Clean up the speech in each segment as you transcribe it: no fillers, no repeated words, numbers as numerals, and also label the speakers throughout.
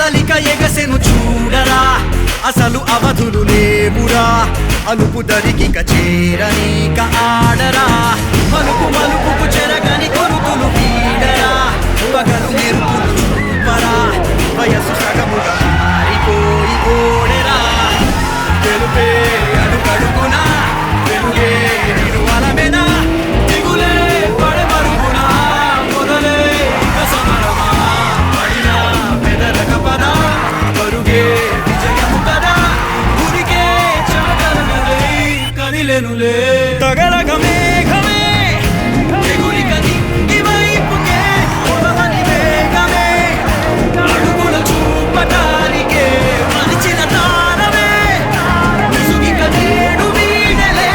Speaker 1: అలలిక ఎగసెను చూడరా అసలు అవధులు లేవురా అలుపు దరికిక చేరనీక ఆడరా మలుపు మలుపుకు చెరగని కొరుతులు వీడరా పగలు మెరుపులు చూపరా వయసు సగముగా మారిపోయి ఓడెరా తెలుపే అడుగడుగునా వెలుగే నిరువలమెనా దిగులే పడమరుగునా మొదలే ఇక సమరమా పడినా పెదరక పద పరుగే విజయము కదా గురికే చెమటలనలై కదిలెనులే తగలగ మేఘమే ఎగురిక దింగి వైపుకే పొదవని వేగమే అడుగుల చూపటానికే మలిచిన తారమే ముసుగిక నేడు వీడలే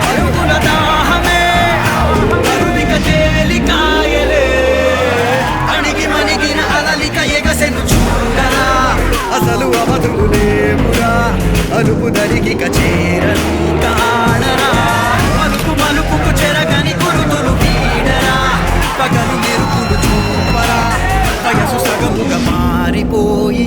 Speaker 1: అడుగుల దాహమే కరువిక తేలికాయలే అణిగి మణిగిన అలలిక ఎగసెను చూడరా అసలు అవధులు లేవురా అలుపు దరికిక చేరనీక ఆడరా మలుపు మలుపుకు చెరగని కొరుతులు వీడరా పగలు మెరుపులు చూపరా వయసు సగముగా మారిపోయి